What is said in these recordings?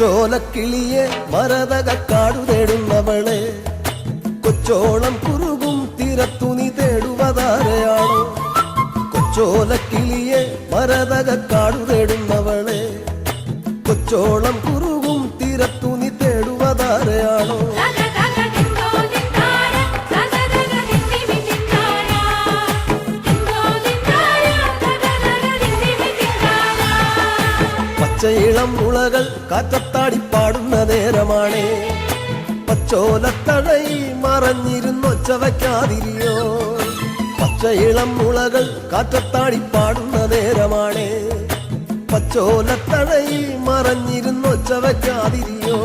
കൊച്ചോലക്കിളിയെ മരതകക്കാടു തേടുന്നവളെ കൊച്ചോളം കുറുകും തീരത്തു നീ തേടുവതാരയാണോ കൊച്ചോലക്കിളിയെ മരതകക്കാടു തേടുന്നവളെ കൊച്ചോളം കുറുകും തീരത്തു നീ തേടുവതാരയാണോ പച്ചയിളം മുളകൾ കാറ്റത്താടി പാടുന്ന നേരമാണേ പച്ചോലത്തഴയി മറഞ്ഞിരുന്നൊച്ച വയ്ക്കാതിരിയോ പച്ചയിളം മുളകൾ കാറ്റത്താടി പാടുന്ന നേരമാണേ പച്ചോലത്തഴയി മറഞ്ഞിരുന്നൊച്ച വയ്ക്കാതിരിയോ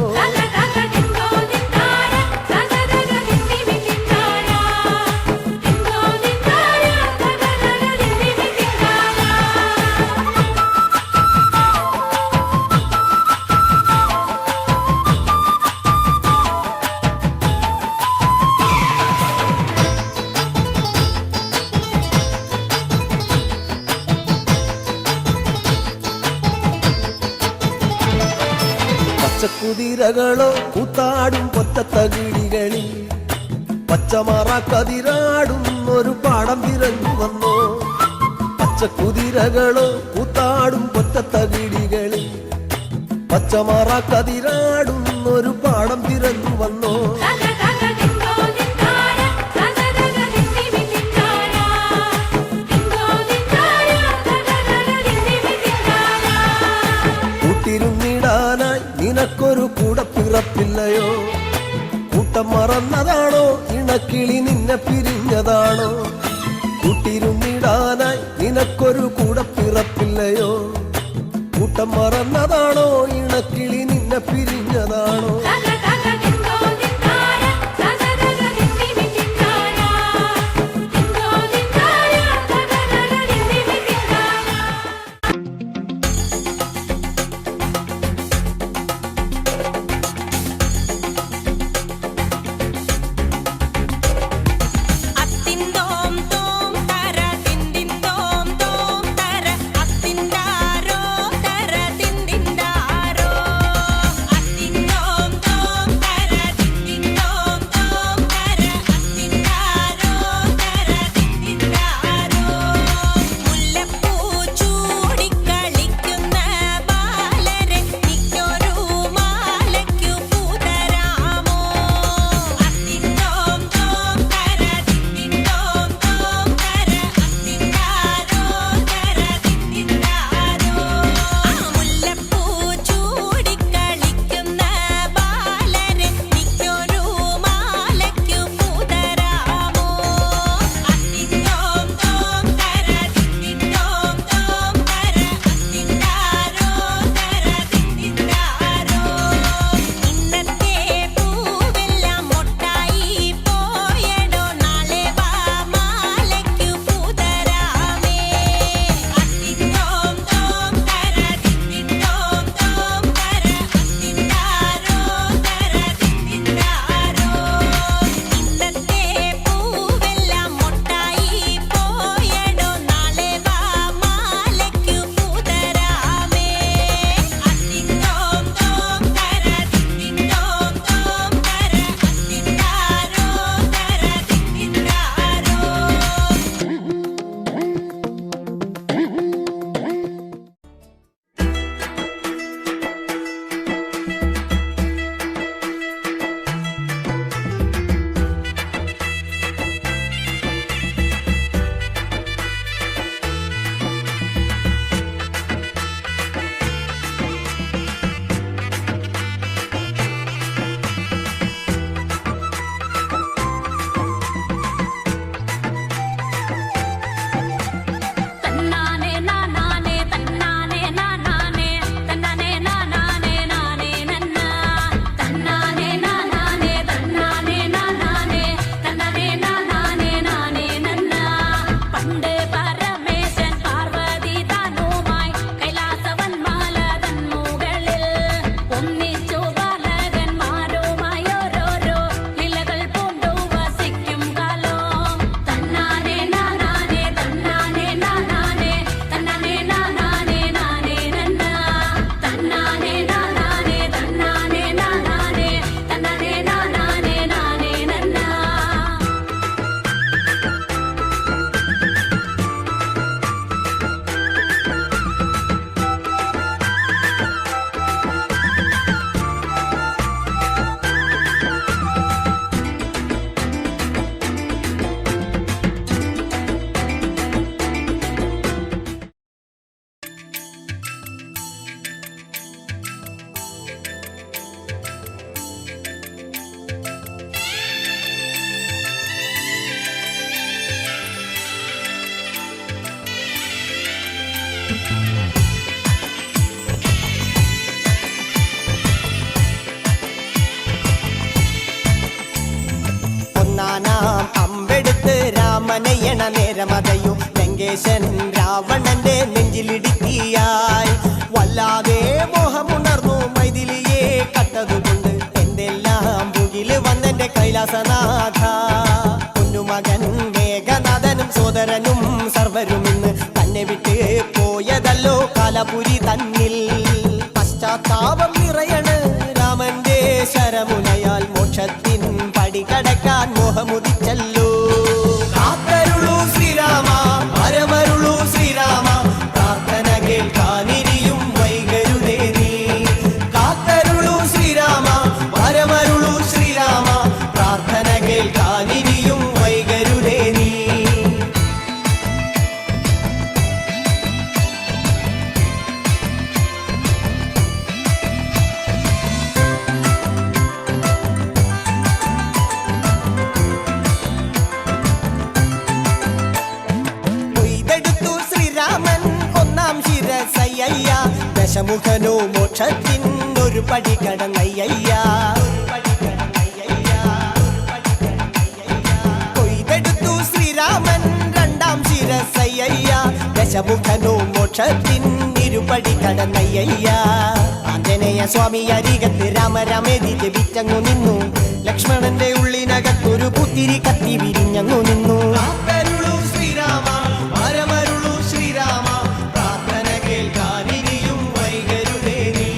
പച്ചക്കുതിരകളോ കൂത്താടും പൊറ്റത്തകിടികളിൽ പച്ചമറ കതിരാടും ഒരു പാടം തിരഞ്ഞു വന്നോ പച്ചക്കുതിരകളോ കൂത്താടും പൊറ്റത്തകിടികളിൽ പച്ചമറ കതിരാടും ഒരു പാടം തിരഞ്ഞു വന്നോ നിനക്കൊരു കൂടപ്പിറപ്പില്ലയോ കൂട്ടം മറന്നതാണോ ഇണക്കിളി നിന്നെ പിരിഞ്ഞതാണോ കൂട്ടിരുന്നിടാനായി നിനക്കൊരു കൂടപ്പിറപ്പില്ലയോ കൂട്ടം മറന്നതാണോ ഇണക്കിളി നിന്നെ പിരിഞ്ഞതാണോ Tinda ഒന്നാനാം അമ്പെടുത്ത് രാമനയണ നേരമതയോ ലങ്കേശൻ രാവണന്റെ നെഞ്ചിലിടുക്കിയായി വല്ലാതെ മോഹമുണർന്നു മൈഥിലിയെ കട്ടതുകൊണ്ട് എന്തെല്ലാം പുകില് വന്നെന്റെ കൈലാസനാഥ പൊന്നുമകൻ മേഘനാഥനും സോദരനും സർവരും ഇന്ന് തന്നെ വിട്ട് പോയതല്ലോ കാലപുരി തന്നിൽ പശ്ചാത്താപം നിറയണ് രാമന്റെ ശരമുനയാൽ മോക്ഷത്തിൻ പടി കടക്കാൻ മോഹമുദിച്ചല്ലോ കാത്തരുളൂ ശ്രീരാമ പരമരുളൂ ശ്രീരാമ പ്രാർത്ഥന കേൾക്കാനിരിയും വൈകരുതേ നീ കാത്തരുളൂ ശ്രീരാമ പരമരുളൂ ശ്രീരാമ പ്രാർത്ഥന കേൾക്കാനിരിയും വൈകരുതേ നീ ദശമുഖനോ മോക്ഷത്തിനൊരു പടി കടന്നയ്യ കൊയ്തെടുത്തു ശ്രീരാമൻ രണ്ടാം ശിരസയ്യ ദശമുഖനോ മോക്ഷത്തിനിരുപടി കടന്നയ്യ ആഞ്ജനേയ സ്വാമി അരികത്ത് രാമരാമേതി ജപിച്ചങ്ങു നിന്നു ലക്ഷ്മണന്റെ ഉള്ളിനകത്തൊരു പുത്തിരി കത്തി വിരിഞ്ഞങ്ങു നിന്നു ശ്രീരാമ പരമരുളു ശ്രീരാമ പ്രാർത്ഥന കേൾക്കാനിരിയും വൈകരുതേ നീ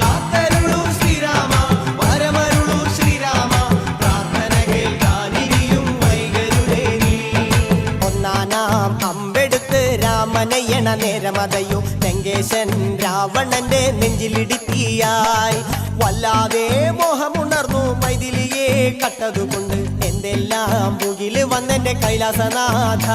കാത്തരുളു ശ്രീരാമ പരമരുളു ശ്രീരാമ പ്രാർത്ഥന കേൾക്കാനിരിയും വൈകരുതേ നീ ഒന്നാനാം അമ്പെടുത്ത് രാമനയണ നേരമതയോ ലങ്കേശൻ രാവണന്റെ നെഞ്ചിലിടുക്കിയായി വല്ലാതെ മോഹമുണർന്നു മൈഥിലിയെ കട്ടതുകൊണ്ട് എന്തെല്ലാം പുകില് വന്നെന്റെ കൈലാസനാഥ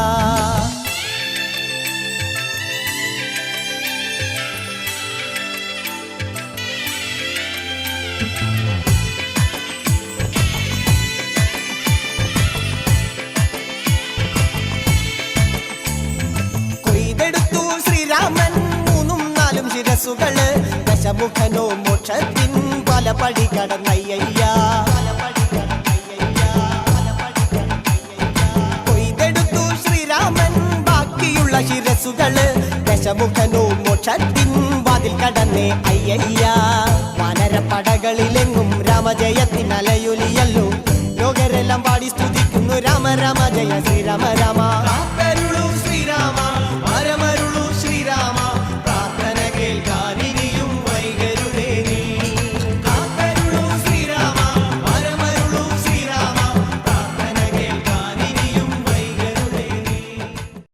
കൊയ്തെടുത്തു ശ്രീരാമൻ മൂന്നും നാലും ശിരസുകള് ദശമുഖനോ മോക്ഷത്തിൻ പല പടി കടന്നയ്യ കൊയ്തെടുത്തു ശ്രീരാമൻ ബാക്കിയുള്ള ശിരസുകള് ദശമുഖനോ മോക്ഷത്തിൻ വാതിൽ കടന്നേ അയ്യ വാനരപ്പടകളിലെങ്ങും രാമജയത്തിനലയൊലിയല്ലോ ലോകരെല്ലാം പാടി സ്തുതിക്കുന്നു രാമ രാമ ജയ ശ്രീരാമ രാമ